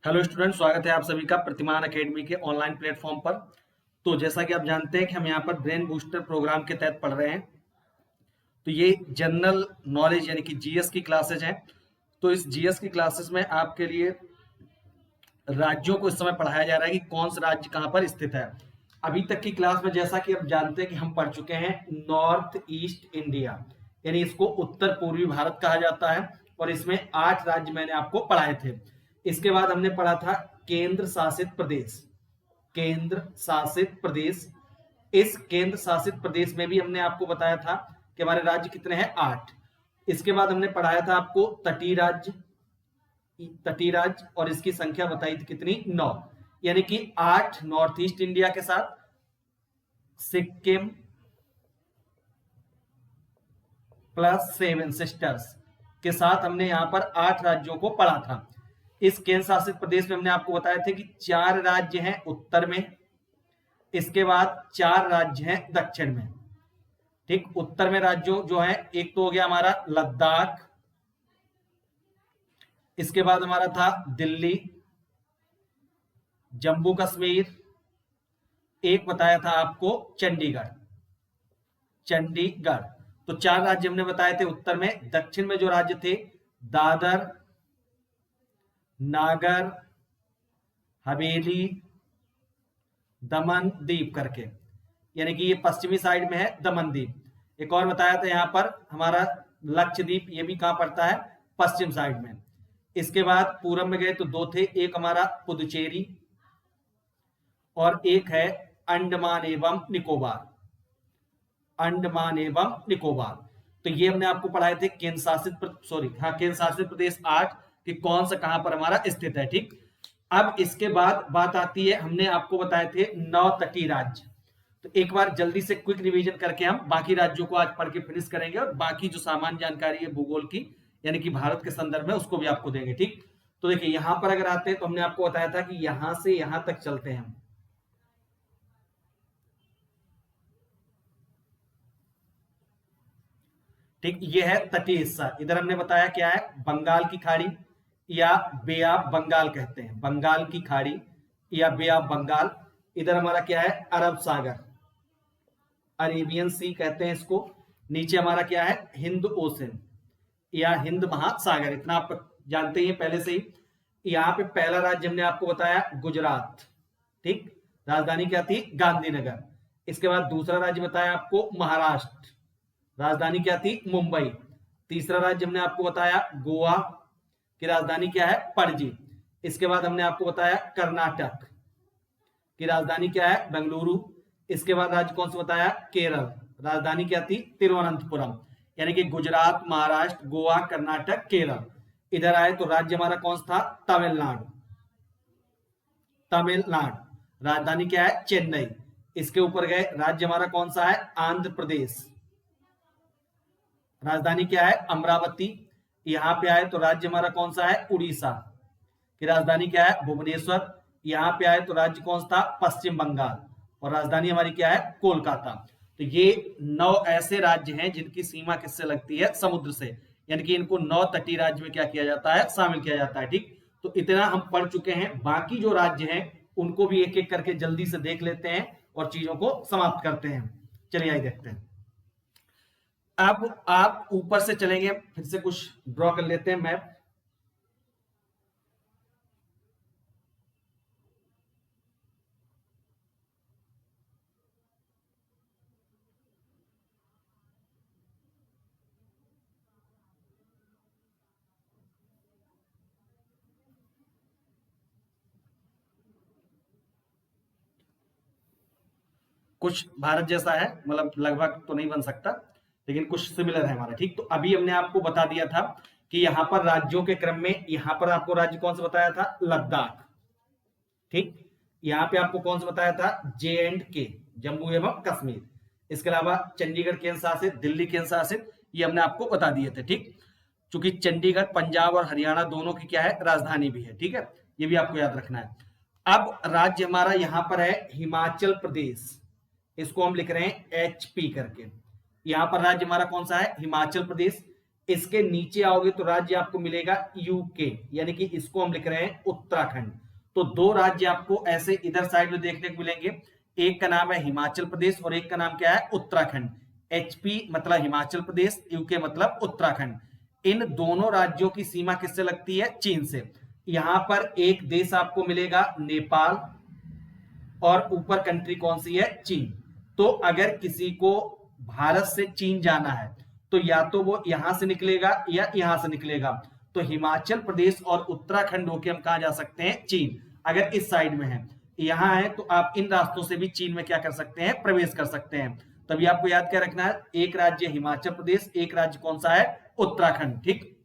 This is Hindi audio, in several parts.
हेलो स्टूडेंट, स्वागत है आप सभी का प्रतिमान एकेडमी के ऑनलाइन प्लेटफॉर्म पर। तो जैसा कि आप जानते हैं कि हम यहाँ पर ब्रेन बूस्टर प्रोग्राम के तहत पढ़ रहे हैं। तो ये जनरल नॉलेज यानी कि जीएस की क्लासेज हैं। तो इस जीएस की क्लासेस में आपके लिए राज्यों को इस समय पढ़ाया जा रहा है कि कौन सा राज्य कहाँ पर स्थित है। अभी तक की क्लास में जैसा कि आप जानते हैं कि हम पढ़ चुके हैं नॉर्थ ईस्ट इंडिया, यानी इसको उत्तर पूर्वी भारत कहा जाता है। और इसमें 8 राज्य मैंने आपको पढ़ाए थे। इसके बाद हमने पढ़ा था केंद्र शासित प्रदेश। केंद्र शासित प्रदेश, इस केंद्र शासित प्रदेश में भी हमने आपको बताया था कि हमारे राज्य कितने हैं, 8। इसके बाद हमने पढ़ाया था आपको तटीय राज्य। तटीय राज्य और इसकी संख्या बताई थी कितनी, 9। यानी कि 8 नॉर्थ ईस्ट इंडिया के साथ, सिक्किम प्लस 7 सिस्टर्स के साथ हमने यहां पर 8 राज्यों को पढ़ा था। इस केंद्र शासित प्रदेश में हमने आपको बताया था कि 4 राज्य हैं उत्तर में, इसके बाद 4 राज्य हैं दक्षिण में। ठीक, उत्तर में राज्यों जो है, एक तो हो गया हमारा लद्दाख, इसके बाद हमारा था दिल्ली, जम्मू कश्मीर, एक बताया था आपको चंडीगढ़। चंडीगढ़। तो 4 राज्य हमने बताए थे उत्तर में। दक्षिण में जो राज्य थे, दादर, नागर हवेली, दमन दीप करके, यानी कि ये पश्चिमी साइड में है दमन दीप। एक और बताया था यहां पर हमारा लक्षद्वीप, ये भी कहां पड़ता है, पश्चिम साइड में। इसके बाद पूरब में गए तो 2 थे, एक हमारा पुदुचेरी और एक है अंडमान एवं निकोबार। अंडमान एवं निकोबार। तो ये हमने आपको पढ़ाए थे केंद्र शासित केंद्र शासित प्रदेश 8 कि कौन सा कहां पर हमारा स्थित है। ठीक, अब इसके बाद बात आती है, हमने आपको बताए थे 9 तटीय राज्य। तो एक बार जल्दी से क्विक रिवीजन करके हम बाकी राज्यों को आज पढ़ के फिनिश करेंगे और बाकी जो सामान्य जानकारी है भूगोल की, यानी कि भारत के संदर्भ में, उसको भी आपको देंगे। ठीक, तो देखिए यहां पर अगर आते हैं तो हमने आपको बताया था कि यहां से यहां तक चलते हैं हम। ठीक, ये है तटीय हिस्सा। इधर हमने बताया क्या है, बंगाल की खाड़ी या बे ऑफ बंगाल कहते हैं, बंगाल की खाड़ी या बे ऑफ बंगाल। इधर हमारा क्या है, अरब सागर, अरेबियन सी कहते हैं इसको। नीचे हमारा क्या है, हिंद ओशन या हिंद महासागर। इतना आप जानते ही पहले से ही। यहाँ पे पहला राज्य हमने आपको बताया गुजरात। ठीक, राजधानी क्या थी, गांधीनगर। इसके बाद दूसरा राज्य बताया आपको महाराष्ट्र, राजधानी क्या थी, मुंबई। तीसरा राज्य हमने आपको बताया गोवा की राजधानी क्या है, पणजी। इसके बाद हमने आपको बताया कर्नाटक की राजधानी क्या है, बेंगलुरु। इसके बाद राज्य कौन सा बताया, केरल, राजधानी क्या थी, तिरुवनंतपुरम। यानी कि गुजरात, महाराष्ट्र, गोवा, कर्नाटक, केरल। इधर आए तो राज्य हमारा कौन सा था, तमिलनाडु। तमिलनाडु, राजधानी क्या है, चेन्नई। इसके ऊपर गए, राज्य हमारा कौन सा है, आंध्र प्रदेश, राजधानी क्या है, अमरावती। यहां पे आए तो राज्य हमारा कौन सा है, उड़ीसा की राजधानी क्या है, भुवनेश्वर। यहां पे आए तो राज्य कौन सा था, पश्चिम बंगाल, और राजधानी हमारी क्या है, कोलकाता। तो ये 9 ऐसे राज्य हैं जिनकी सीमा किससे लगती है, समुद्र से। यानी कि इनको 9 तटीय राज्य में क्या किया जाता है, शामिल किया जाता है। ठीक, तो इतना हम पढ़ चुके हैं। बाकी जो राज्य हैं उनको भी एक एक करके जल्दी से देख लेते हैं और चीजों को समाप्त करते हैं। चलिए आइए देखते हैं। अब आप ऊपर से चलेंगे, फिर से कुछ ड्रॉ कर लेते हैं मैप। कुछ भारत जैसा है, मतलब लगभग तो नहीं बन सकता, लेकिन कुछ सिमिलर है हमारा। ठीक, तो अभी हमने आपको बता दिया था कि यहां पर राज्यों के क्रम में, यहां पर आपको राज्य कौन सा बताया था, लद्दाख। ठीक, यहां पे आपको कौन सा बताया था, J&K, जम्मू एवं कश्मीर। इसके अलावा चंडीगढ़ केंद्र शासित, दिल्ली केंद्र शासित, ये हमने आपको बता दिए थे। ठीक, चूंकि चंडीगढ़ पंजाब और हरियाणा दोनों की क्या है, राजधानी भी है। ठीक है, ये भी आपको याद रखना है। अब राज्य हमारा यहां पर है हिमाचल प्रदेश, इसको हम लिख रहे हैं HP करके। यहां पर राज्य हमारा कौन सा है, हिमाचल प्रदेश। इसके नीचे आओगे तो राज्य आपको मिलेगा यूके, यानी कि इसको हम लिख रहे हैं उत्तराखंड। तो दो राज्य आपको ऐसे इधर साइड में देखने को मिलेंगे, एक का नाम है हिमाचल प्रदेश और एक का नाम क्या है उत्तराखंड। एचपी मतलब हिमाचल प्रदेश, यूके मतलब उत्तराखंड। इन दोनों राज्यों की सीमा किससे लगती है? चीन से। यहां पर एक देश आपको मिलेगा नेपाल और ऊपर कंट्री कौन सी है? चीन। तो अगर किसी को भारत से चीन जाना है तो या तो वो यहां से निकलेगा या यहां से निकलेगा। तो हिमाचल प्रदेश और उत्तराखंड होके हम कहा जा सकते हैं? चीन। अगर इस साइड में है, यहां है, तो आप इन रास्तों से भी चीन में क्या कर सकते हैं? प्रवेश कर सकते हैं। तभी आपको याद क्या रखना है? एक राज्य हिमाचल प्रदेश, एक राज्य कौन सा है? उत्तराखंड। ठीक।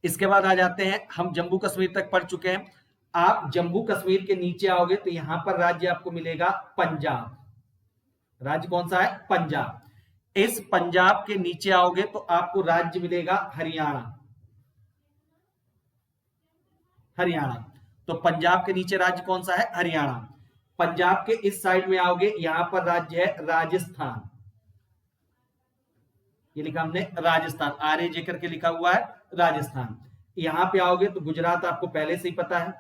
इसके बाद आ जाते हैं, हम जम्मू कश्मीर तक पढ़ चुके हैं। आप जम्मू कश्मीर के नीचे आओगे तो यहां पर राज्य आपको मिलेगा पंजाब। राज्य कौन सा है? पंजाब। इस पंजाब के नीचे आओगे तो आपको राज्य मिलेगा हरियाणा। हरियाणा। तो पंजाब के नीचे राज्य कौन सा है? हरियाणा। पंजाब के इस साइड में आओगे, यहां पर राज्य है राजस्थान। ये लिखा हमने राजस्थान, आर जे करके लिखा हुआ है राजस्थान। यहां पे आओगे तो गुजरात आपको पहले से ही पता है,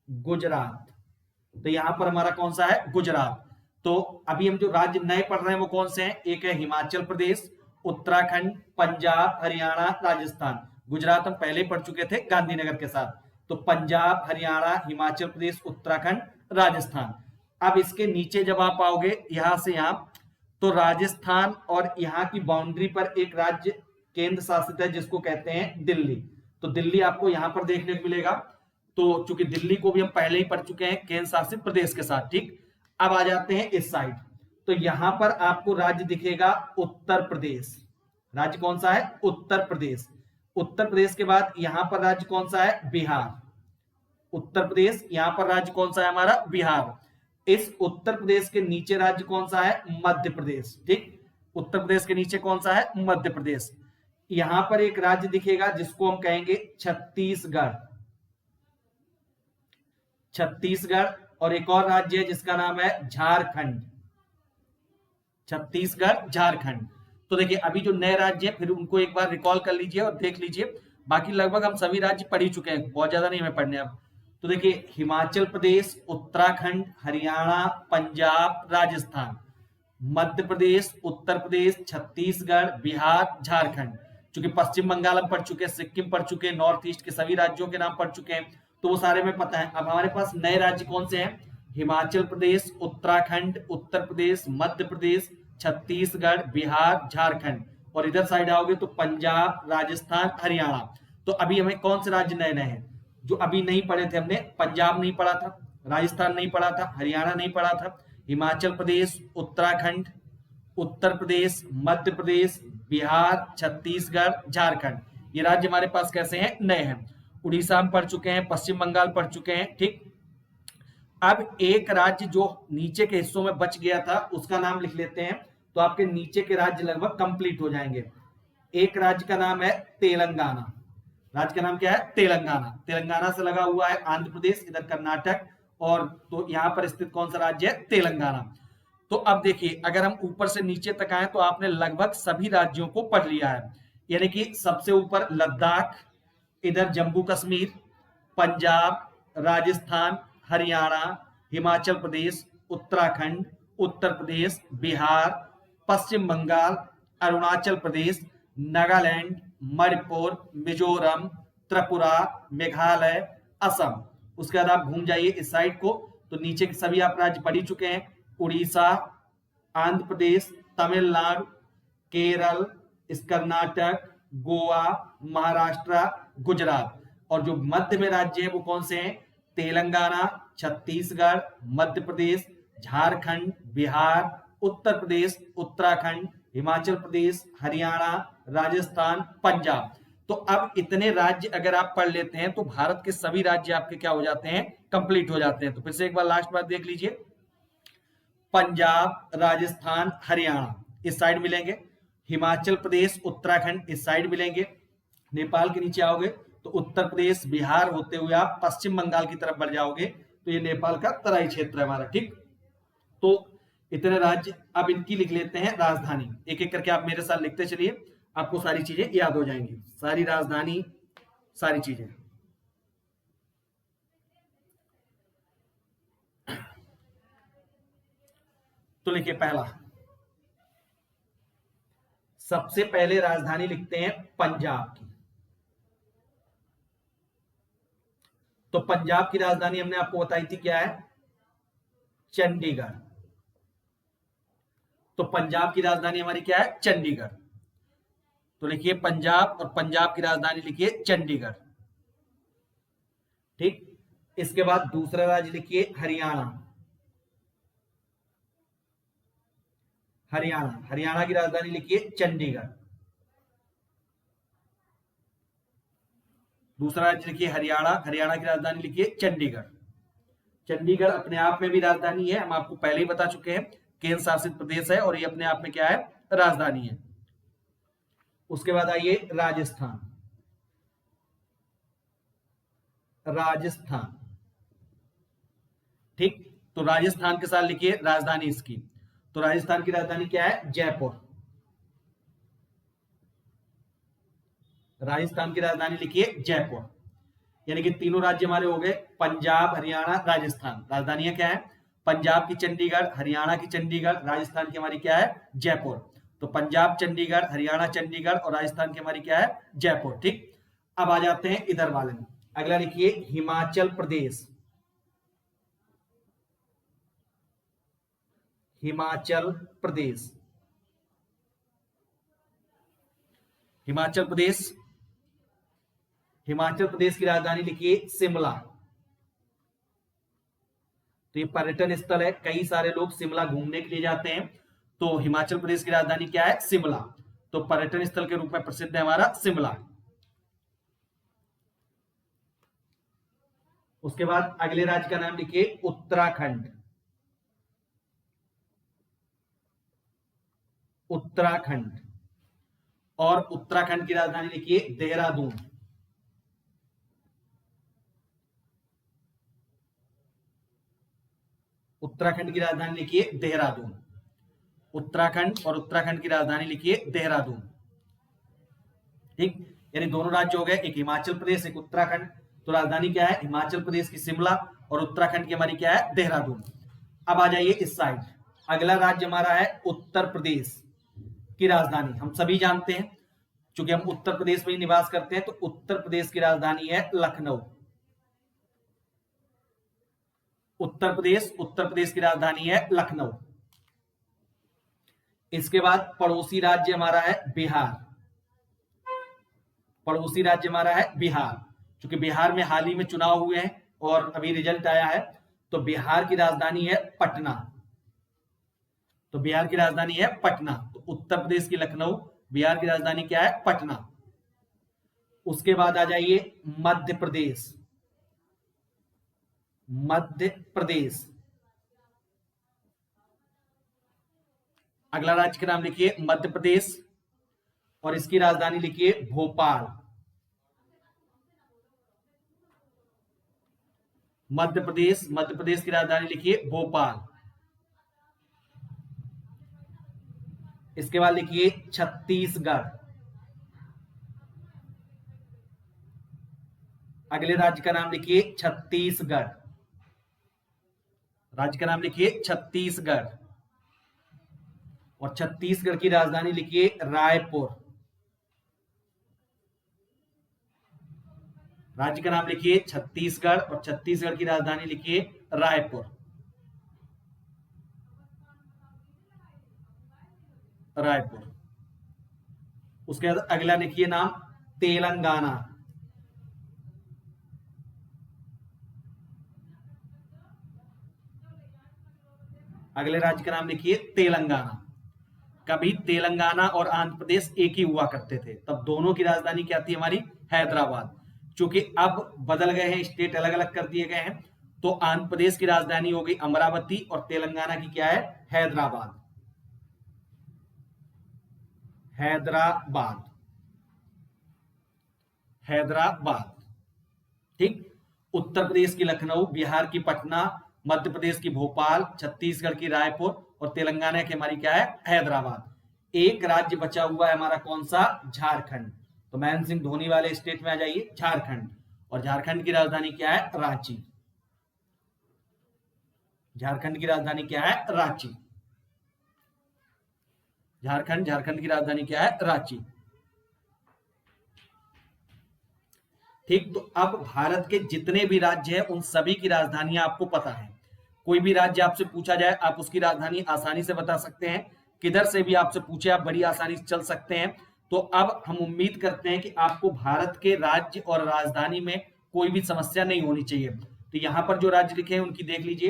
गुजरात। तो यहां पर हमारा कौन सा है? गुजरात। तो अभी हम जो राज्य नए पढ़ रहे हैं वो कौन से हैं? एक है हिमाचल प्रदेश, उत्तराखंड, पंजाब, हरियाणा, राजस्थान। गुजरात हम पहले पढ़ चुके थे गांधीनगर के साथ। तो पंजाब, हरियाणा, हिमाचल प्रदेश, उत्तराखंड, राजस्थान। अब इसके नीचे जब आप आओगे यहां से यहां, तो राजस्थान और यहां की बाउंड्री पर एक राज्य केंद्र शासित है जिसको कहते हैं दिल्ली। तो दिल्ली आपको यहां पर देखने को मिलेगा। तो चूंकि दिल्ली को भी हम पहले ही पढ़ चुके हैं केंद्र शासित प्रदेश के साथ। ठीक। अब आ जाते हैं इस साइड, तो यहां पर आपको राज्य दिखेगा उत्तर प्रदेश। राज्य कौन सा है? उत्तर प्रदेश। उत्तर प्रदेश के बाद यहां पर राज्य कौन सा है? बिहार। उत्तर प्रदेश, यहां पर राज्य कौन सा है हमारा? बिहार। इस उत्तर प्रदेश के नीचे राज्य कौन सा है? मध्य प्रदेश। ठीक। उत्तर प्रदेश के नीचे कौन सा है? मध्य प्रदेश। यहां पर एक राज्य दिखेगा जिसको हम कहेंगे छत्तीसगढ़। छत्तीसगढ़। और एक और राज्य है जिसका नाम है झारखंड। छत्तीसगढ़, झारखंड। तो देखिए अभी जो नए राज्य है फिर उनको एक बार रिकॉल कर लीजिए और देख लीजिए। बाकी लगभग हम सभी राज्य पढ़ ही चुके हैं, बहुत ज्यादा नहीं हमें पढ़ने अब। तो देखिए हिमाचल प्रदेश, उत्तराखंड, हरियाणा, पंजाब, राजस्थान, मध्य प्रदेश, उत्तर प्रदेश, छत्तीसगढ़, बिहार, झारखंड। चूंकि पश्चिम बंगाल हम पढ़ चुके हैं, सिक्किम पढ़ चुके हैं, नॉर्थ ईस्ट के सभी राज्यों के नाम पढ़ चुके हैं, तो वो सारे में पता है। अब हमारे पास नए राज्य कौन से हैं? हिमाचल प्रदेश, उत्तराखंड, उत्तर प्रदेश, मध्य प्रदेश, छत्तीसगढ़, बिहार, झारखंड। और इधर साइड आओगे तो पंजाब, राजस्थान, हरियाणा। तो अभी हमें कौन से राज्य नए नए हैं जो अभी नहीं पढ़े थे हमने? पंजाब नहीं पढ़ा था, राजस्थान नहीं पढ़ा था, हरियाणा नहीं पढ़ा था, हिमाचल प्रदेश, उत्तराखंड, उत्तर प्रदेश, मध्य प्रदेश, बिहार, छत्तीसगढ़, झारखंड। ये राज्य हमारे पास कैसे हैं? नए हैं। उड़ीसा हम पढ़ चुके हैं, पश्चिम बंगाल पढ़ चुके हैं। ठीक। अब एक राज्य जो नीचे के हिस्सों में बच गया था उसका नाम लिख लेते हैं, तो आपके नीचे के राज्य लगभग कंप्लीट हो जाएंगे। एक राज्य का नाम है तेलंगाना। राज्य का नाम क्या है? तेलंगाना। तेलंगाना से लगा हुआ है आंध्र प्रदेश, इधर कर्नाटक, और तो यहां पर स्थित कौन सा राज्य है? तेलंगाना। तो अब देखिए अगर हम ऊपर से नीचे तक आए तो आपने लगभग सभी राज्यों को पढ़ लिया है। यानी कि सबसे ऊपर लद्दाख, इधर जम्मू कश्मीर, पंजाब, राजस्थान, हरियाणा, हिमाचल प्रदेश, उत्तराखंड, उत्तर प्रदेश, बिहार, पश्चिम बंगाल, अरुणाचल प्रदेश, नागालैंड, मणिपुर, मिजोरम, त्रिपुरा, मेघालय, असम। उसके बाद आप घूम जाइए इस साइड को, तो नीचे के सभी आप राज्य पढ़ ही चुके हैं। उड़ीसा, आंध्र प्रदेश, तमिलनाडु, केरल, कर्नाटक, गोवा, महाराष्ट्र, गुजरात। और जो मध्य में राज्य है वो कौन से हैं? तेलंगाना, छत्तीसगढ़, मध्य प्रदेश, झारखंड, बिहार, उत्तर प्रदेश, उत्तराखंड, हिमाचल प्रदेश, हरियाणा, राजस्थान, पंजाब। तो अब इतने राज्य अगर आप पढ़ लेते हैं तो भारत के सभी राज्य आपके क्या हो जाते हैं? कंप्लीट हो जाते हैं। तो फिर से एक बार लास्ट बार देख लीजिए, पंजाब, राजस्थान, हरियाणा इस साइड मिलेंगे, हिमाचल प्रदेश, उत्तराखंड इस साइड मिलेंगे, नेपाल के नीचे आओगे तो उत्तर प्रदेश, बिहार होते हुए आप पश्चिम बंगाल की तरफ बढ़ जाओगे तो ये नेपाल का तराई क्षेत्र है हमारा। ठीक। तो इतने राज्य, अब इनकी लिख लेते हैं राजधानी, एक एक करके आप मेरे साथ लिखते चलिए। आपको सारी चीजें याद हो जाएंगी, सारी राजधानी, सारी चीजें। तो लिखिए पहला, सबसे पहले राजधानी लिखते हैं पंजाब की। तो पंजाब की राजधानी हमने आपको बताई थी क्या है, चंडीगढ़। तो पंजाब की राजधानी हमारी क्या है, चंडीगढ़। तो लिखिए पंजाब, और पंजाब की राजधानी लिखिए चंडीगढ़। ठीक, इसके बाद दूसरा राज्य लिखिए हरियाणा। हरियाणा, हरियाणा की राजधानी लिखिए चंडीगढ़। दूसरा राज्य लिखिए हरियाणा, हरियाणा की राजधानी लिखिए चंडीगढ़। चंडीगढ़ अपने आप में भी राजधानी है, हम आपको पहले ही बता चुके हैं, केंद्र शासित प्रदेश है और ये अपने आप में क्या है, राजधानी है। उसके बाद आइए राजस्थान। राजस्थान, ठीक, तो राजस्थान के साथ लिखिए राजधानी इसकी। तो राजस्थान की राजधानी क्या है, जयपुर। राजस्थान की राजधानी लिखिए जयपुर। यानी कि तीनों राज्य हमारे हो गए, पंजाब, हरियाणा, राजस्थान। राजधानियां क्या है, पंजाब की चंडीगढ़, हरियाणा की चंडीगढ़, राजस्थान की हमारी क्या है, जयपुर। तो पंजाब चंडीगढ़, हरियाणा चंडीगढ़ और राजस्थान की हमारी क्या है, जयपुर। ठीक, अब आ जाते हैं इधर वाले में। अगला लिखिए हिमाचल प्रदेश। हिमाचल प्रदेश, हिमाचल प्रदेश, हिमाचल प्रदेश की राजधानी लिखिए शिमला। तो ये पर्यटन स्थल है, कई सारे लोग शिमला घूमने के लिए जाते हैं। तो हिमाचल प्रदेश की राजधानी क्या है, शिमला। तो पर्यटन स्थल के रूप में प्रसिद्ध है हमारा शिमला। उसके बाद अगले राज्य का नाम लिखिए उत्तराखंड। उत्तराखंड, और उत्तराखंड की राजधानी लिखिए देहरादून। उत्तराखंड की राजधानी लिखिए देहरादून। उत्तराखंड और उत्तराखंड की राजधानी लिखिए देहरादून। ठीक, यानी दोनों राज्य हो गए, एक हिमाचल प्रदेश, एक उत्तराखंड। तो राजधानी क्या है, हिमाचल प्रदेश की शिमला, और उत्तराखंड की हमारी क्या है, देहरादून। अब आ जाइए इस साइड, अगला राज्य हमारा है उत्तर प्रदेश की राजधानी। हम सभी जानते हैं, चूंकि हम उत्तर प्रदेश में ही निवास करते हैं, तो उत्तर प्रदेश की राजधानी है लखनऊ। उत्तर प्रदेश की राजधानी है लखनऊ। इसके बाद पड़ोसी राज्य हमारा है बिहार। पड़ोसी राज्य हमारा है बिहार, क्योंकि बिहार में हाल ही में चुनाव हुए हैं और अभी रिजल्ट आया है। तो बिहार की राजधानी है पटना। तो बिहार की राजधानी है पटना। तो उत्तर प्रदेश की लखनऊ, बिहार की राजधानी क्या है, पटना। उसके बाद आ जाइए मध्य प्रदेश। मध्य प्रदेश, अगला राज्य का नाम लिखिए मध्य प्रदेश, और इसकी राजधानी लिखिए भोपाल। मध्य प्रदेश की राजधानी लिखिए भोपाल। इसके बाद लिखिए छत्तीसगढ़। अगले राज्य का नाम लिखिए छत्तीसगढ़। राज्य का नाम लिखिए छत्तीसगढ़, और छत्तीसगढ़ की राजधानी लिखिए रायपुर। राज्य का नाम लिखिए छत्तीसगढ़, और छत्तीसगढ़ की राजधानी लिखिए रायपुर। रायपुर। उसके बाद अगला लिखिए नाम तेलंगाना। अगले राज्य का नाम लिखिए तेलंगाना। कभी तेलंगाना और आंध्र प्रदेश एक ही हुआ करते थे, तब दोनों की राजधानी क्या थी हमारी, हैदराबाद। चूंकि अब बदल गए हैं, स्टेट अलग अलग कर दिए गए हैं, तो आंध्र प्रदेश की राजधानी हो गई अमरावती, और तेलंगाना की क्या है, हैदराबाद। हैदराबाद, हैदराबाद। ठीक, उत्तर प्रदेश की लखनऊ, बिहार की पटना, मध्य प्रदेश की भोपाल, छत्तीसगढ़ की रायपुर, और तेलंगाना की हमारी क्या है, हैदराबाद। एक राज्य बचा हुआ है हमारा कौन सा, झारखंड। तो महेंद्र सिंह धोनी वाले स्टेट में आ जाइए, झारखंड। और झारखंड की राजधानी क्या है, रांची। झारखंड की राजधानी क्या है, रांची। झारखंड की राजधानी क्या है, रांची। ठीक, तो अब भारत के जितने भी राज्य हैं उन सभी की राजधानियां आपको पता है। कोई भी राज्य आपसे पूछा जाए आप उसकी राजधानी आसानी से बता सकते हैं। किधर से भी आपसे पूछे आप बड़ी आसानी से चल सकते हैं। तो अब हम उम्मीद करते हैं कि आपको भारत के राज्य और राजधानी में कोई भी समस्या नहीं होनी चाहिए। तो यहाँ पर जो राज्य लिखे हैं उनकी देख लीजिए।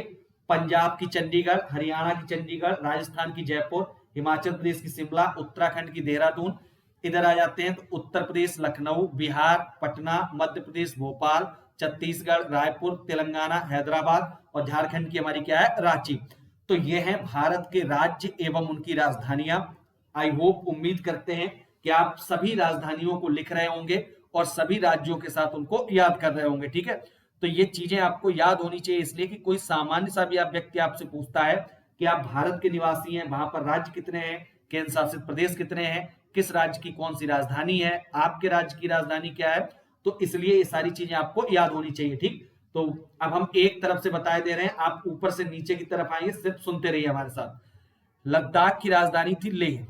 पंजाब की चंडीगढ़, हरियाणा की चंडीगढ़, राजस्थान की जयपुर, हिमाचल प्रदेश की शिमला, उत्तराखंड की देहरादून। इधर आ जाते हैं तो उत्तर प्रदेश लखनऊ, बिहार पटना, मध्य प्रदेश भोपाल, छत्तीसगढ़ रायपुर, तेलंगाना हैदराबाद, और झारखंड की हमारी क्या है, रांची। तो ये हैं भारत के राज्य एवं उनकी राजधानियां। आई होप, उम्मीद करते हैं कि आप सभी राजधानियों को लिख रहे होंगे और सभी राज्यों के साथ उनको याद कर रहे होंगे। ठीक है, तो ये चीजें आपको याद होनी चाहिए, इसलिए कि कोई सामान्य सा भी आप व्यक्ति आपसे पूछता है कि आप भारत के निवासी हैं, वहां पर राज्य कितने हैं, केंद्र शासित प्रदेश कितने हैं, किस राज्य की कौन सी राजधानी है, आपके राज्य की राजधानी क्या है, तो इसलिए ये सारी चीजें आपको याद होनी चाहिए। ठीक, तो अब हम एक तरफ से बताए दे रहे हैं, आप ऊपर से नीचे की तरफ आएंगे, सिर्फ सुनते रहिए हमारे साथ। लद्दाख की राजधानी थी लेह।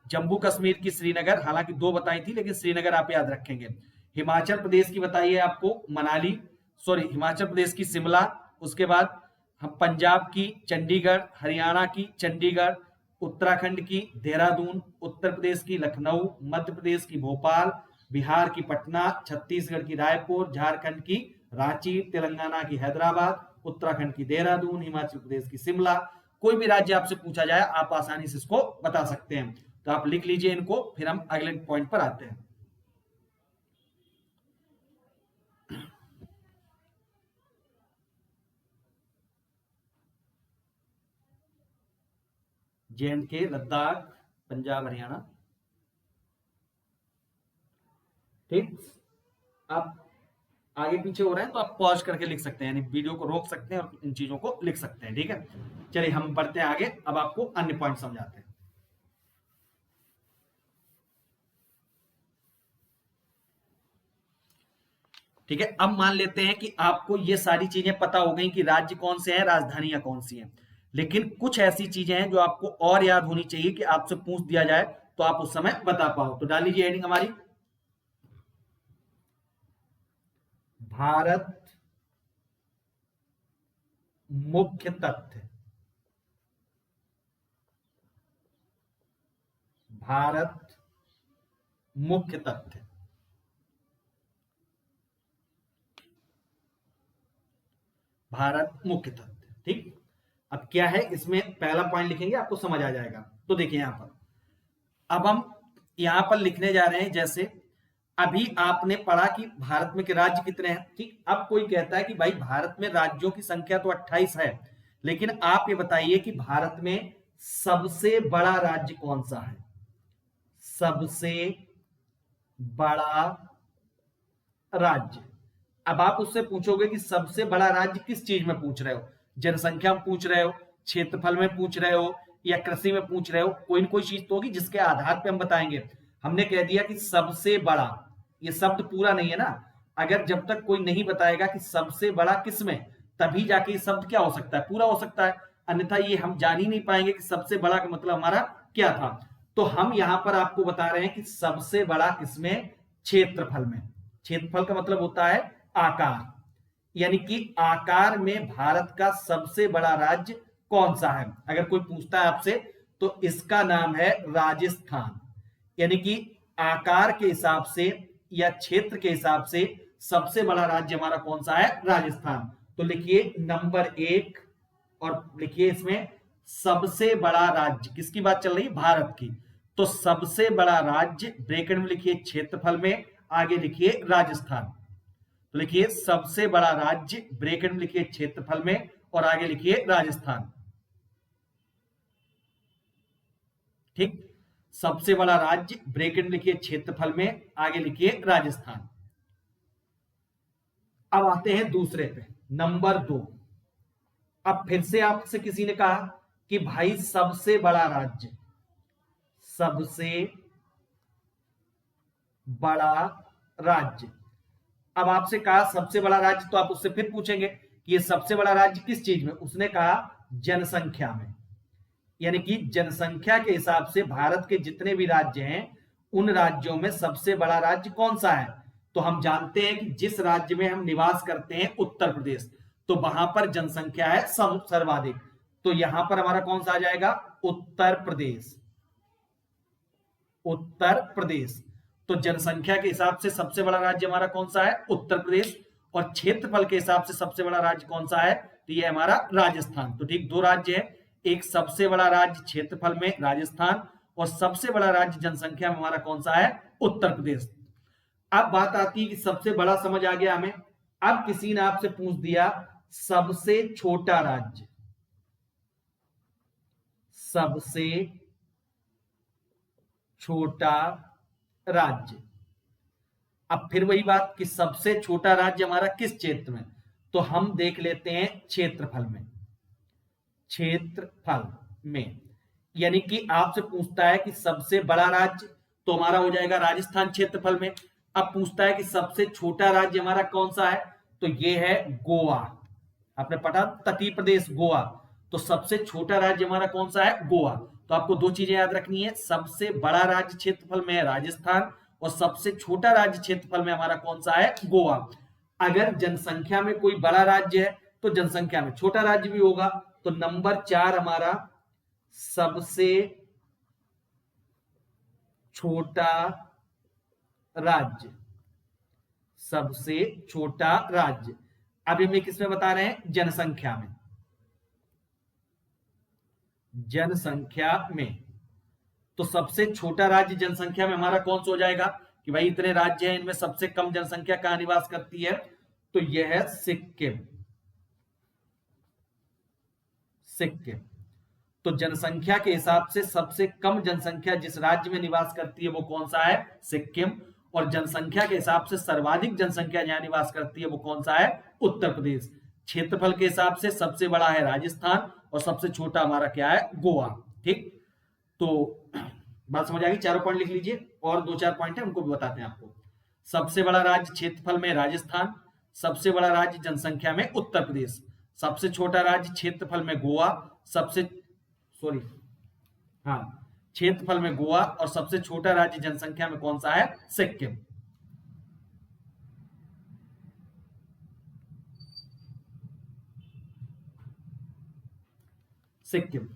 जम्मू कश्मीर की श्रीनगर, हालांकि दो बताई थी लेकिन श्रीनगर आप याद रखेंगे। हिमाचल प्रदेश की बताइए आपको मनाली, सॉरी हिमाचल प्रदेश की शिमला। उसके बाद हम पंजाब की चंडीगढ़, हरियाणा की चंडीगढ़, उत्तराखंड की देहरादून, उत्तर प्रदेश की लखनऊ, मध्य प्रदेश की भोपाल, बिहार की पटना, छत्तीसगढ़ की रायपुर, झारखंड की रांची, तेलंगाना की हैदराबाद, उत्तराखंड की देहरादून, हिमाचल प्रदेश की शिमला। कोई भी राज्य आपसे पूछा जाए आप आसानी से इसको बता सकते हैं। तो आप लिख लीजिए इनको, फिर हम अगले पॉइंट पर आते हैं। JNK, लद्दाख, पंजाब, हरियाणा। ठीक, आप आगे पीछे हो रहे हैं तो आप पॉज करके लिख सकते हैं, यानी वीडियो को रोक सकते हैं और इन चीजों को लिख सकते हैं। ठीक है, चलिए हम बढ़ते हैं आगे, अब आपको अन्य पॉइंट समझाते हैं। ठीक है, अब मान लेते हैं कि आपको ये सारी चीजें पता हो गई कि राज्य कौन से हैं, राजधानियां कौन सी हैं, लेकिन कुछ ऐसी चीजें हैं जो आपको और याद होनी चाहिए कि आपसे पूछ दिया जाए तो आप उस समय बता पाओ। तो डाल लीजिए हेडिंग हमारी, भारत मुख्य तथ्य। भारत मुख्य तथ्य। भारत मुख्य तथ्य। ठीक, अब क्या है इसमें, पहला पॉइंट लिखेंगे आपको समझ आ जाएगा। तो देखिए यहां पर, अब हम यहां पर लिखने जा रहे हैं, जैसे अभी आपने पढ़ा कि भारत में के राज्य कितने हैं। ठीक, अब कोई कहता है कि भाई भारत में राज्यों की संख्या तो 28 है, लेकिन आप ये बताइए कि भारत में सबसे बड़ा राज्य कौन सा है। सबसे बड़ा राज्य, अब आप उससे पूछोगे कि सबसे बड़ा राज्य किस चीज में पूछ रहे हो, जनसंख्या में पूछ रहे हो, क्षेत्रफल में पूछ रहे हो, या कृषि में पूछ रहे हो, कोई ना कोई चीज तो होगी जिसके आधार पे हम बताएंगे। हमने कह दिया कि सबसे बड़ा, ये शब्द पूरा नहीं है ना, अगर जब तक कोई नहीं बताएगा कि सबसे बड़ा किसमें, तभी जाके ये शब्द क्या हो सकता है, पूरा हो सकता है, अन्यथा ये हम जान ही नहीं पाएंगे कि सबसे बड़ा का मतलब हमारा क्या था। तो हम यहां पर आपको बता रहे हैं कि सबसे बड़ा किसमें, क्षेत्रफल में। क्षेत्रफल का मतलब होता है आकार, यानी कि आकार में भारत का सबसे बड़ा राज्य कौन सा है। अगर कोई पूछता है आपसे तो इसका नाम है राजस्थान, यानी कि आकार के हिसाब से या क्षेत्र के हिसाब से सबसे बड़ा राज्य हमारा कौन सा है, राजस्थान। तो लिखिए नंबर 1, और लिखिए इसमें सबसे बड़ा राज्य, किसकी बात चल रही है, भारत की। तो सबसे बड़ा राज्य ब्रैकेट में लिखिए क्षेत्रफल में, आगे लिखिए राजस्थान। तो लिखिए सबसे बड़ा राज्य ब्रैकेट में लिखिए क्षेत्रफल में, और आगे लिखिए राजस्थान। ठीक, सबसे बड़ा राज्य ब्रैकेट में लिखिए क्षेत्रफल में, आगे लिखिए राजस्थान। अब आते हैं दूसरे पे, नंबर 2। अब फिर से आपसे किसी ने कहा कि भाई सबसे बड़ा राज्य, सबसे बड़ा राज्य। अब आपसे कहा सबसे बड़ा राज्य, तो आप उससे फिर पूछेंगे कि ये सबसे बड़ा राज्य किस चीज में, उसने कहा जनसंख्या में। यानी कि जनसंख्या के हिसाब से भारत के जितने भी राज्य हैं उन राज्यों में सबसे बड़ा राज्य कौन सा है। तो हम जानते हैं कि जिस राज्य में हम निवास करते हैं उत्तर प्रदेश, तो वहां पर जनसंख्या है सर्वाधिक, तो यहां पर हमारा कौन सा आ जाएगा, उत्तर प्रदेश। उत्तर प्रदेश। तो जनसंख्या के हिसाब से सबसे बड़ा राज्य हमारा कौन सा है, उत्तर प्रदेश। और क्षेत्रफल के हिसाब से सबसे बड़ा राज्य कौन सा है, तो ये हमारा राजस्थान। तो ठीक, दो राज्य है, एक सबसे बड़ा राज्य क्षेत्रफल में राजस्थान, और सबसे बड़ा राज्य जनसंख्या में हमारा कौन सा है, उत्तर प्रदेश। अब बात आती है कि सबसे बड़ा समझ आ गया हमें। अब किसी ने आपसे पूछ दिया सबसे छोटा राज्य, सबसे छोटा राज्य। अब फिर वही बात कि सबसे छोटा राज्य हमारा किस क्षेत्र में, तो हम देख लेते हैं क्षेत्रफल में। क्षेत्रफल में यानी कि आपसे पूछता है कि सबसे बड़ा राज्य, तो हमारा हो जाएगा राजस्थान क्षेत्रफल में। अब पूछता है कि सबसे छोटा राज्य हमारा कौन सा है, तो ये है गोवा। आपने पढ़ा तटीय प्रदेश गोवा, तो सबसे छोटा राज्य हमारा कौन सा है, गोवा। तो आपको दो चीजें याद रखनी है, सबसे बड़ा राज्य क्षेत्रफल में है राजस्थान, और सबसे छोटा राज्य क्षेत्रफल में हमारा कौन सा है, गोवा। अगर जनसंख्या में कोई बड़ा राज्य है तो जनसंख्या में छोटा राज्य भी होगा। तो नंबर 4 हमारा सबसे छोटा राज्य, सबसे छोटा राज्य। अभी हम किसमें बता रहे हैं, जनसंख्या में। जनसंख्या में तो सबसे छोटा राज्य जनसंख्या में हमारा कौन सा हो जाएगा, कि भाई इतने राज्य हैं, इनमें सबसे कम जनसंख्या कहां निवास करती है, तो यह है सिक्किम। सिक्किम। तो जनसंख्या के हिसाब से सबसे कम जनसंख्या जिस राज्य में निवास करती है वो कौन सा है, सिक्किम। और जनसंख्या के हिसाब से सर्वाधिक जनसंख्या जहां निवास करती है वो कौन सा है, उत्तर प्रदेश। क्षेत्रफल के हिसाब से सबसे बड़ा है राजस्थान, और सबसे छोटा हमारा क्या है, गोवा। ठीक, तो बात समझ आ गई, चारों पॉइंट लिख लीजिए, और दो चार पॉइंट है उनको भी बताते हैं आपको। सबसे बड़ा राज्य क्षेत्रफल में राजस्थान, सबसे बड़ा राज्य जनसंख्या में उत्तर प्रदेश, सबसे छोटा राज्य क्षेत्रफल में गोवा, सबसे सॉरी हाँ क्षेत्रफल में गोवा, और सबसे छोटा राज्य जनसंख्या में कौन सा है, सिक्किम। सिक्किम।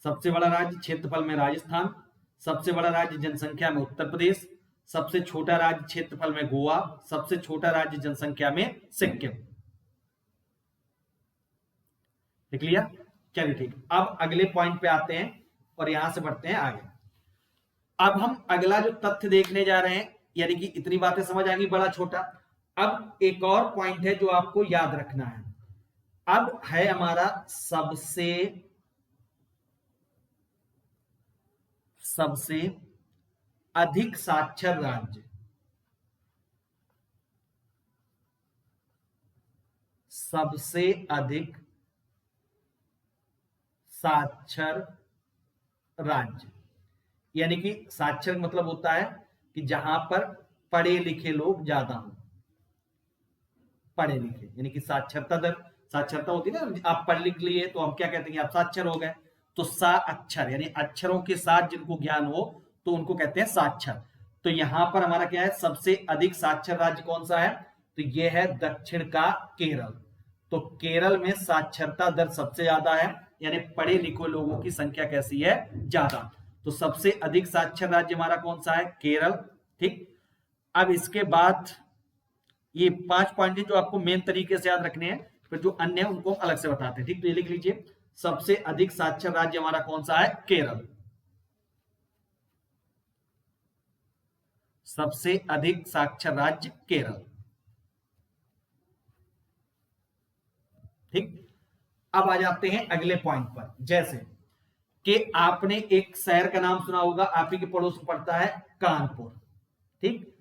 सबसे बड़ा राज्य क्षेत्रफल में राजस्थान, सबसे बड़ा राज्य जनसंख्या में उत्तर प्रदेश, सबसे छोटा राज्य क्षेत्रफल में गोवा, सबसे छोटा राज्य जनसंख्या में सिक्किम। लिख लिया, चलिए ठीक। अब अगले पॉइंट पे आते हैं और यहां से बढ़ते हैं आगे। अब हम अगला जो तथ्य देखने जा रहे हैं, यानी कि इतनी बातें समझ आ गई बड़ा छोटा। अब एक और पॉइंट है जो आपको याद रखना है। अब है हमारा सबसे अधिक साक्षर राज्य। सबसे अधिक साक्षर राज्य, यानी कि साक्षर मतलब होता है कि जहां पर पढ़े लिखे लोग ज्यादा हों। पढ़े लिखे यानी कि साक्षरता दर, साक्षरता होती है ना, आप पढ़ लिख लिए तो हम क्या कहते हैं कि आप साक्षर हो गए। तो सा अक्षर यानी अक्षरों के साथ जिनको ज्ञान हो तो उनको कहते हैं साक्षर। तो यहां पर हमारा क्या है, सबसे अधिक साक्षर राज्य कौन सा है, तो यह है दक्षिण का केरल। तो केरल में साक्षरता दर सबसे ज्यादा है, यानी पढ़े लिखे लोगों की संख्या कैसी है, ज्यादा। तो सबसे अधिक साक्षर राज्य हमारा कौन सा है, केरल। ठीक, अब इसके बाद ये 5 पॉइंट जो आपको मेन तरीके से याद रखने हैं, फिर जो अन्य है उनको अलग से बताते हैं। ठीक, तो ये लिख लीजिए, सबसे अधिक साक्षर राज्य हमारा कौन सा है, केरल। सबसे अधिक साक्षर राज्य केरल। ठीक, अब आ जाते हैं अगले पॉइंट पर। जैसे कि आपने एक शहर का नाम सुना होगा, आप ही के पड़ोस में पड़ता है कानपुर। ठीक,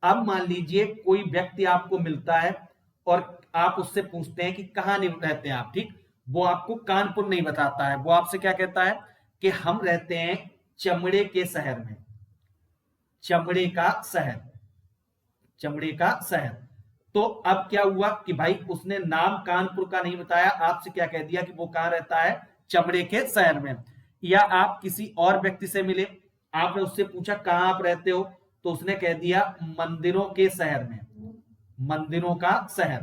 अब मान लीजिए कोई व्यक्ति आपको मिलता है और आप उससे पूछते हैं कि कहां रहते हैं आप। ठीक, वो आपको कानपुर नहीं बताता है, वो आपसे क्या कहता है कि हम रहते हैं चमड़े के शहर में, चमड़े का शहर, चमड़े का शहर। तो अब क्या हुआ कि भाई उसने नाम कानपुर का नहीं बताया, आपसे क्या कह दिया कि वो कहां रहता है, चमड़े के शहर में। या आप किसी और व्यक्ति से मिले, आपने उससे पूछा कहां आप रहते हो, तो उसने कह दिया मंदिरों के शहर में, मंदिरों का शहर।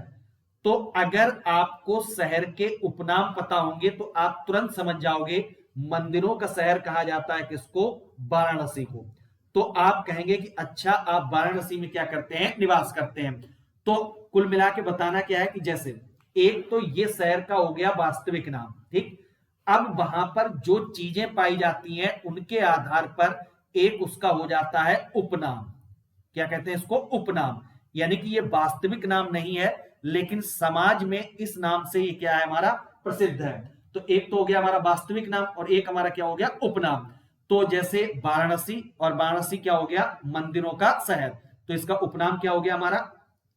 तो अगर आपको शहर के उपनाम पता होंगे तो आप तुरंत समझ जाओगे मंदिरों का शहर कहा जाता है किसको, वाराणसी को। तो आप कहेंगे कि अच्छा आप वाराणसी में क्या करते हैं, निवास करते हैं। तो कुल मिला के बताना क्या है कि जैसे एक तो ये शहर का हो गया वास्तविक नाम, ठीक। अब वहां पर जो चीजें पाई जाती हैं उनके आधार पर एक उसका हो जाता है उपनाम। क्या कहते हैं इसको, उपनाम। यानी कि ये वास्तविक नाम नहीं है, लेकिन समाज में इस नाम से ये क्या है, हमारा प्रसिद्ध है। तो एक तो हो गया हमारा वास्तविक नाम और एक हमारा क्या हो गया, उपनाम। तो जैसे वाराणसी, और वाराणसी क्या हो गया, मंदिरों का शहर। तो इसका उपनाम क्या हो गया हमारा,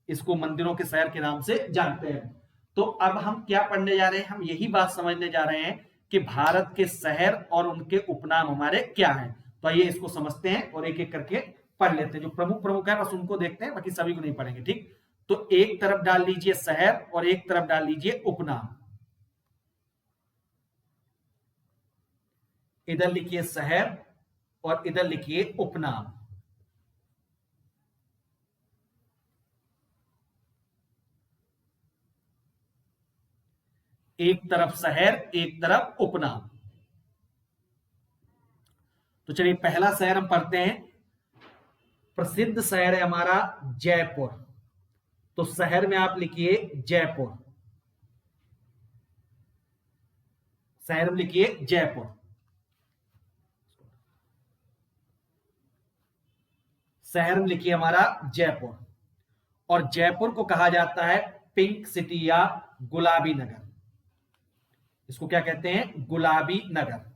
इसको मंदिरों के शहर के नाम से जानते हैं। तो अब हम क्या पढ़ने जा रहे हैं, हम यही बात समझने जा रहे हैं कि भारत के शहर और उनके उपनाम हमारे क्या हैं। तो आइए इसको समझते हैं और एक एक करके पढ़ लेते हैं। जो प्रमुख प्रमुख है बस उनको देखते हैं, बाकी सभी को नहीं पढ़ेंगे, ठीक। तो एक तरफ डाल लीजिए शहर और एक तरफ डाल लीजिए उपनाम। इधर लिखिए शहर और इधर लिखिए उपनाम। एक तरफ शहर, एक तरफ उपनाम। तो चलिए पहला शहर हम पढ़ते हैं। प्रसिद्ध शहर है हमारा जयपुर। तो शहर में आप लिखिए जयपुर, शहर में लिखिए जयपुर। शहर में लिखिए हमारा जयपुर। और जयपुर को कहा जाता है पिंक सिटी या गुलाबी नगर। इसको क्या कहते हैं, गुलाबी नगर,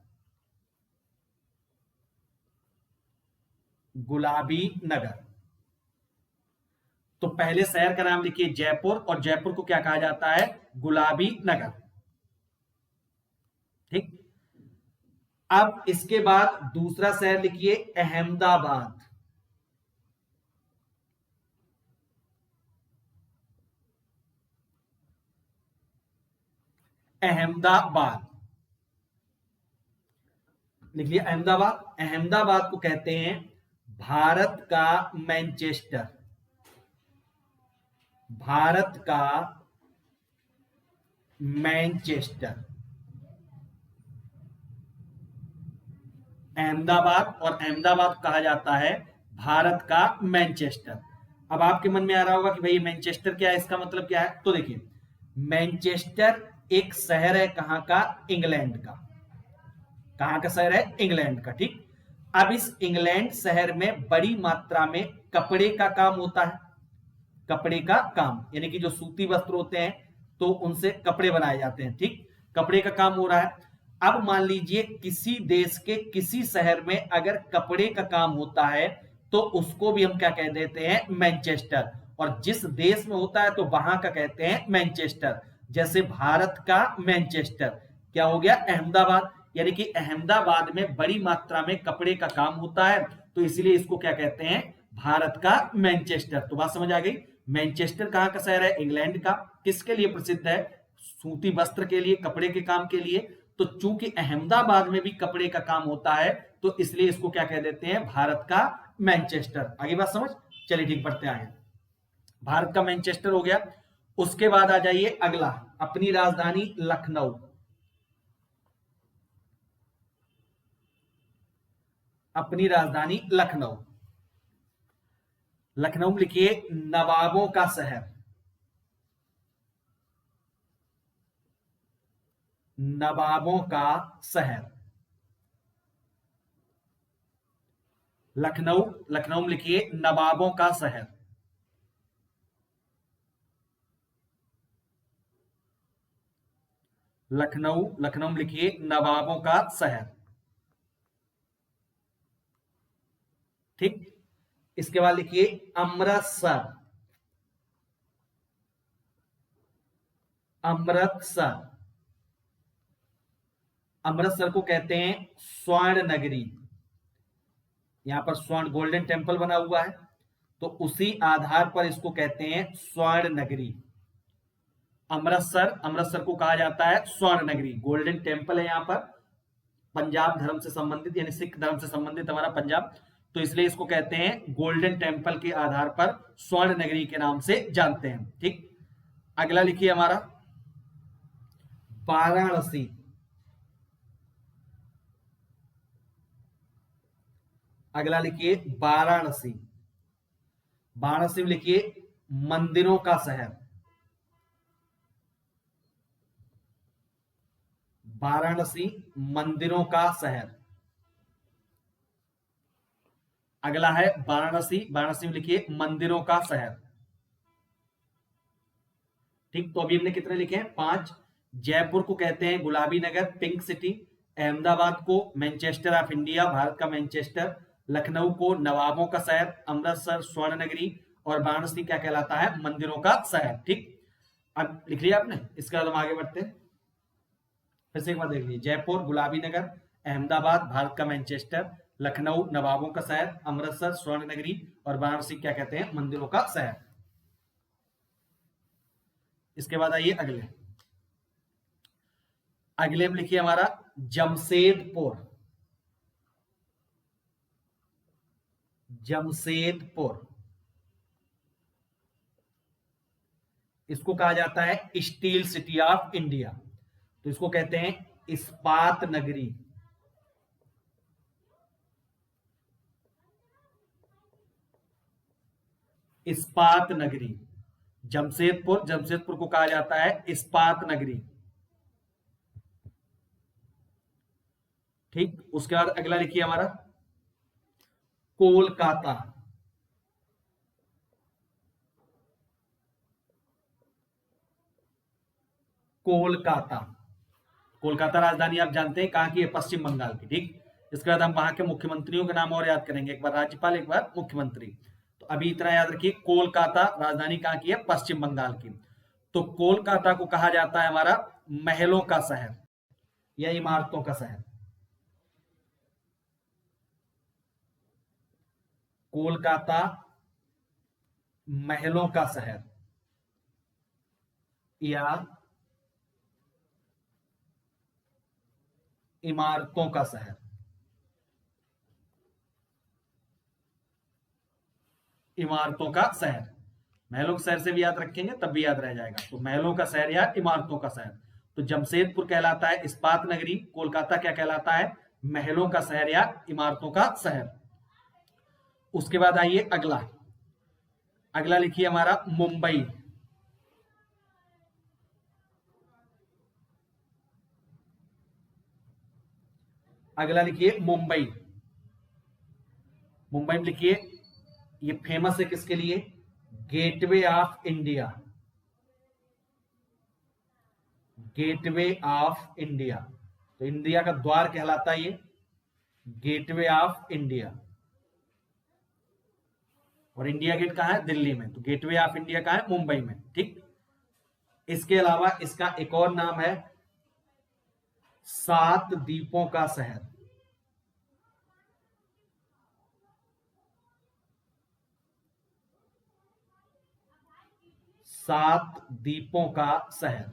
गुलाबी नगर। तो पहले शहर का नाम लिखिए जयपुर और जयपुर को क्या कहा जाता है, गुलाबी नगर, ठीक। अब इसके बाद दूसरा शहर लिखिए अहमदाबाद। अहमदाबाद लिखिए अहमदाबाद। अहमदाबाद को कहते हैं भारत का मैनचेस्टर, भारत का मैनचेस्टर। अहमदाबाद, और अहमदाबाद कहा जाता है भारत का मैनचेस्टर। अब आपके मन में आ रहा होगा कि भाई मैनचेस्टर क्या है, इसका मतलब क्या है। तो देखिए मैनचेस्टर एक शहर है कहां का, इंग्लैंड का। कहां का शहर है, इंग्लैंड का, ठीक। अब इस इंग्लैंड शहर में बड़ी मात्रा में कपड़े का काम होता है, कपड़े का काम, यानी कि जो सूती वस्त्र होते हैं तो उनसे कपड़े बनाए जाते हैं, ठीक। कपड़े का काम हो रहा है। अब मान लीजिए किसी देश के किसी शहर में अगर कपड़े का काम होता है तो उसको भी हम क्या कह देते हैं, मैनचेस्टर। और जिस देश में होता है तो वहां का कहते हैं मैनचेस्टर। जैसे भारत का मैनचेस्टर क्या हो गया, अहमदाबाद। यानी कि अहमदाबाद में बड़ी मात्रा में कपड़े का काम होता है, तो इसलिए इसको क्या कहते हैं, भारत का मैनचेस्टर। तो बात समझ आ गई। मैनचेस्टर कहां का शहर है, इंग्लैंड का। किसके लिए प्रसिद्ध है, सूती वस्त्र के लिए, कपड़े के काम के लिए। तो चूंकि अहमदाबाद में भी कपड़े का काम होता है तो इसलिए इसको क्या कह देते हैं, भारत का मैनचेस्टर। आगे बात समझ, चलिए ठीक, बढ़ते आगे। भारत का मैनचेस्टर हो गया। उसके बाद आ जाइए अगला, अपनी राजधानी लखनऊ। अपनी राजधानी लखनऊ। लखनऊ में लिखिए नवाबों का शहर, नवाबों का शहर। लखनऊ, लखनऊ में लिखिए नवाबों का शहर। लखनऊ, लखनऊ में लिखिए नवाबों का शहर, ठीक। इसके बाद लिखिए अमृतसर, अमृतसर। अमृतसर को कहते हैं स्वर्ण नगरी, यहाँ पर स्वर्ण गोल्डन टेम्पल बना हुआ है, तो उसी आधार पर इसको कहते हैं स्वर्ण नगरी। अमृतसर को कहा जाता है स्वर्ण नगरी। गोल्डन टेम्पल है यहाँ पर, पंजाब धर्म से संबंधित, यानी सिख धर्म से संबंधित हमारा पंजाब, तो इसलिए इसको कहते हैं गोल्डन टेम्पल के आधार पर स्वर्ण नगरी के नाम से जानते हैं। ठीक, अगला लिखिए हमारा वाराणसी। अगला लिखिए वाराणसी। वाराणसी में लिखिए मंदिरों का शहर। वाराणसी मंदिरों का शहर। अगला है वाराणसी, वाराणसी में लिखिए मंदिरों का शहर। ठीक, तो अभी हमने कितने लिखे हैं? 5। जयपुर को कहते हैं गुलाबी नगर, पिंक सिटी। अहमदाबाद को मैनचेस्टर ऑफ इंडिया, भारत का मैनचेस्टर। लखनऊ को नवाबों का शहर। अमृतसर स्वर्ण नगरी। और वाराणसी क्या कहलाता है? मंदिरों का शहर। ठीक, अब लिख लिया आपने? इसके बाद हम आगे बढ़ते हैं। फिर से एक बार देख लीजिए, जयपुर गुलाबी नगर, अहमदाबाद भारत का मैनचेस्टर, लखनऊ नवाबों का शहर, अमृतसर स्वर्ण नगरी, और वाराणसी क्या कहते हैं? मंदिरों का शहर। इसके बाद आइए अगले। अगले में लिखिए हमारा जमशेदपुर। जमशेदपुर इसको कहा जाता है स्टील सिटी ऑफ इंडिया, तो इसको कहते हैं इस्पात नगरी। इस्पात नगरी जमशेदपुर को कहा जाता है इस्पात नगरी। ठीक, उसके बाद अगला लिखिए हमारा कोलकाता। कोलकाता कोलकाता राजधानी आप जानते हैं कहां की है? पश्चिम बंगाल की। ठीक, इसके बाद हम वहां के मुख्यमंत्रियों के नाम और याद करेंगे, एक बार राज्यपाल एक बार मुख्यमंत्री। तो अभी इतना याद रखिए, कोलकाता राजधानी कहां की है? पश्चिम बंगाल की। तो कोलकाता को कहा जाता है हमारा महलों का शहर या इमारतों का शहर। कोलकाता महलों का शहर या इमारतों का शहर। इमारतों का शहर, महलों के शहर से भी याद रखेंगे तब भी याद रह जाएगा। तो महलों का शहर या इमारतों का शहर। तो जमशेदपुर कहलाता है इस्पात नगरी, कोलकाता क्या कहलाता है? महलों का शहर या इमारतों का शहर। उसके बाद आइए अगला। अगला लिखिए हमारा मुंबई। अगला लिखिए मुंबई। मुंबई में लिखिए, ये फेमस है किसके लिए? Gateway of India. Gateway of India, तो इंडिया का द्वार कहलाता है ये, गेटवे ऑफ इंडिया। और इंडिया गेट कहां है? दिल्ली में। तो गेटवे ऑफ इंडिया कहां है? मुंबई में। ठीक, इसके अलावा इसका एक और नाम है 7 द्वीपों का शहर। 7 द्वीपों का शहर।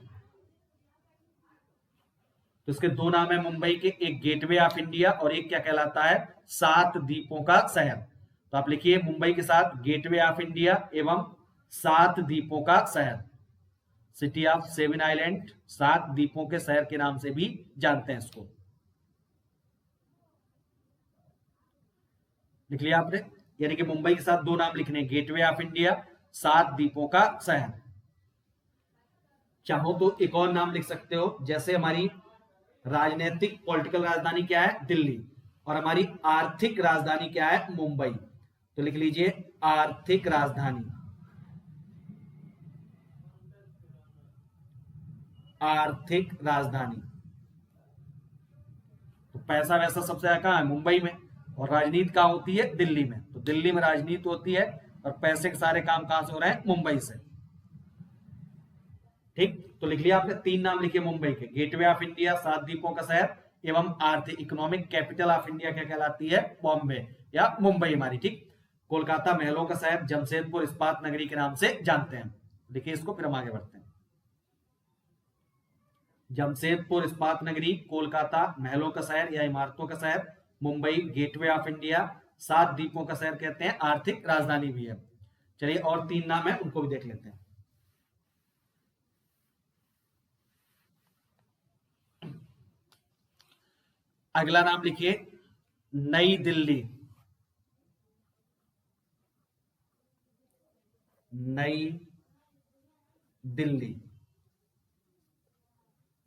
तो इसके 2 नाम है मुंबई के, एक गेटवे ऑफ इंडिया और एक क्या कहलाता है? 7 द्वीपों का शहर। तो आप लिखिए मुंबई के साथ गेटवे ऑफ इंडिया एवं 7 द्वीपों का शहर, सिटी ऑफ 7 आइलैंड, 7 द्वीपों के शहर के नाम से भी जानते हैं इसको। लिख लिया आपने? यानी कि मुंबई के साथ 2 नाम लिखने, गेटवे ऑफ इंडिया, 7 द्वीपों का शहर। चाहो तो एक और नाम लिख सकते हो, जैसे हमारी राजनीतिक पॉलिटिकल राजधानी क्या है? दिल्ली, और हमारी आर्थिक राजधानी क्या है? मुंबई। तो लिख लीजिए आर्थिक राजधानी। आर्थिक राजधानी। तो पैसा वैसा सबसे ज्यादा कहां है? मुंबई में। और राजनीति कहां होती है? दिल्ली में। तो दिल्ली में राजनीति होती है और पैसे के सारे काम कहां से हो रहे हैं? मुंबई से। ठीक, तो लिख लिया आपने? 3 नाम लिखे मुंबई के, गेटवे ऑफ इंडिया, 7 द्वीपों का शहर एवं आर्थिक इकोनॉमिक कैपिटल ऑफ इंडिया क्या कहलाती है? बॉम्बे। या मुंबई हमारी, ठीक। कोलकाता महलों का शहर, जमशेदपुर इस्पात नगरी के नाम से जानते हैं। देखिए इसको, फिर हम आगे बढ़ते हैं। जमशेदपुर इस्पात नगरी, कोलकाता महलों का शहर या इमारतों का शहर, मुंबई गेटवे ऑफ इंडिया, 7 द्वीपों का शहर कहते हैं, आर्थिक राजधानी भी है। चलिए और 3 नाम है, उनको भी देख लेते हैं। अगला नाम लिखिए नई दिल्ली। नई दिल्ली,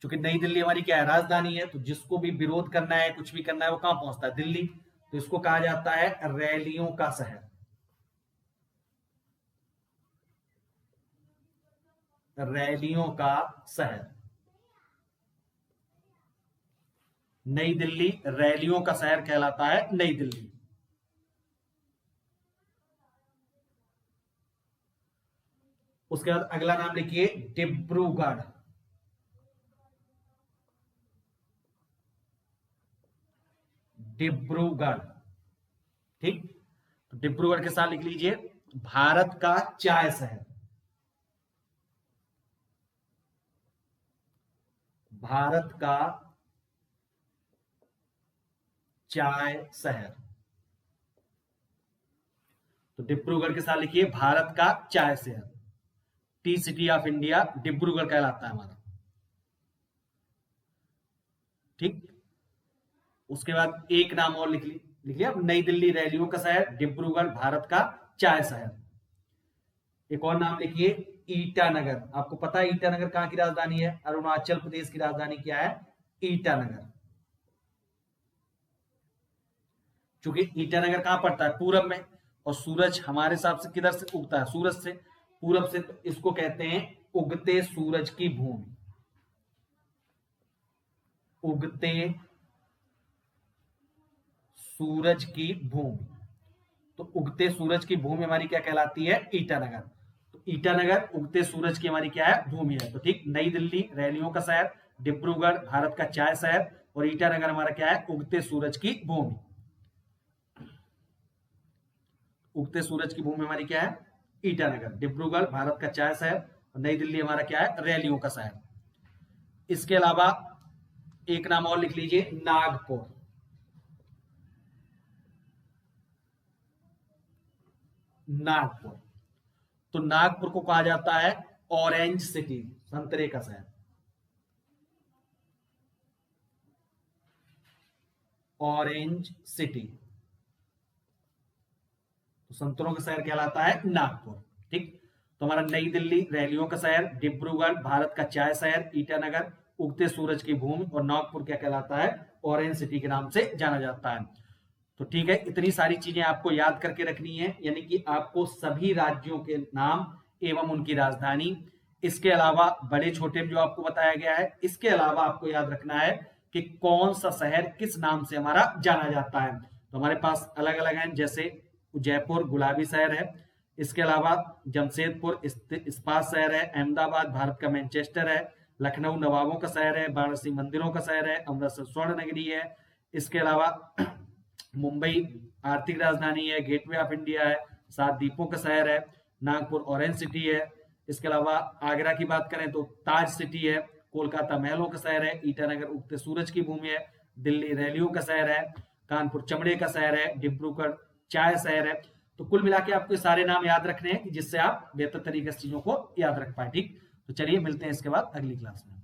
क्योंकि नई दिल्ली हमारी क्या है, राजधानी है, तो जिसको भी विरोध करना है, कुछ भी करना है, वो कहां पहुंचता है, दिल्ली। तो इसको कहा जाता है रैलियों का शहर। रैलियों का शहर, नई दिल्ली रैलियों का शहर कहलाता है, नई दिल्ली। उसके बाद अगला नाम लिखिए डिब्रूगढ़। डिब्रूगढ़, ठीक। तो डिब्रूगढ़ के साथ लिख लीजिए भारत का चाय शहर। भारत का चाय शहर, तो डिब्रूगढ़ के साथ लिखिए भारत का चाय शहर। T city of India Dibrugarh कहलाता है हमारा, ठीक। उसके बाद एक नाम और लिख लिया, नई दिल्ली रैलियों का शहर, डिब्रूगढ़ भारत का चाय शहर। एक और नाम लिखिए ईटानगर। आपको पता है ईटानगर कहां की राजधानी है, अरुणाचल प्रदेश की राजधानी क्या है, ईटानगर। क्योंकि ईटानगर कहां पड़ता है, पूरब में, और सूरज हमारे हिसाब से किधर से उगता है, सूरज से, पूरब से, तो इसको कहते हैं उगते सूरज की भूमि। उगते सूरज की भूमि, तो उगते सूरज की भूमि हमारी क्या कहलाती है, ईटानगर। तो ईटानगर उगते सूरज की हमारी क्या है, भूमि है। तो ठीक, नई दिल्ली रैलियों का शहर, डिब्रूगढ़ भारत का चाय शहर, और ईटानगर हमारा क्या है, उगते सूरज की भूमि। उगते सूरज की भूमि हमारी क्या है, ईटानगर। डिब्रूगढ़ भारत का चाय शहर, और नई दिल्ली हमारा क्या है, रैलियों का शहर। इसके अलावा एक नाम और लिख लीजिए नागपुर। नागपुर, तो नागपुर को कहा जाता है ऑरेंज सिटी, संतरे का शहर। ऑरेंज सिटी, तो संतरों का शहर कहलाता है नागपुर, ठीक। तो हमारा नई दिल्ली रैलियों का शहर, डिब्रूगढ़ भारत का चाय शहर, ईटानगर उगते सूरज की भूमि, और नागपुर क्या कहलाता है, ऑरेंज सिटी के नाम से जाना जाता है। तो ठीक है, इतनी सारी चीजें आपको याद करके रखनी है, यानी कि आपको सभी राज्यों के नाम एवं उनकी राजधानी, इसके अलावा बड़े छोटे जो आपको बताया गया है, इसके अलावा आपको याद रखना है कि कौन सा शहर किस नाम से हमारा जाना जाता है। तो हमारे पास अलग अलग हैं, जैसे जयपुर गुलाबी शहर है, इसके अलावा जमशेदपुर इस्पात शहर है, अहमदाबाद भारत का मैनचेस्टर है, लखनऊ नवाबों का शहर है, वाराणसी मंदिरों का शहर है, अमृतसर स्वर्ण नगरी है, इसके अलावा मुंबई आर्थिक राजधानी है, गेटवे ऑफ इंडिया है, 7 द्वीपों का शहर है, नागपुर ऑरेंज सिटी है, इसके अलावा आगरा की बात करें तो ताज सिटी है, कोलकाता महलों का शहर है, ईटानगर उगते सूरज की भूमि है, दिल्ली रैलियों का शहर है, कानपुर चमड़े का शहर है, डिब्रूगढ़ चाय शहर है। तो कुल मिला के आपको सारे नाम याद रखने हैं, जिससे आप बेहतर तरीके से चीजों को याद रख पाए, ठीक। तो चलिए मिलते हैं इसके बाद अगली क्लास में।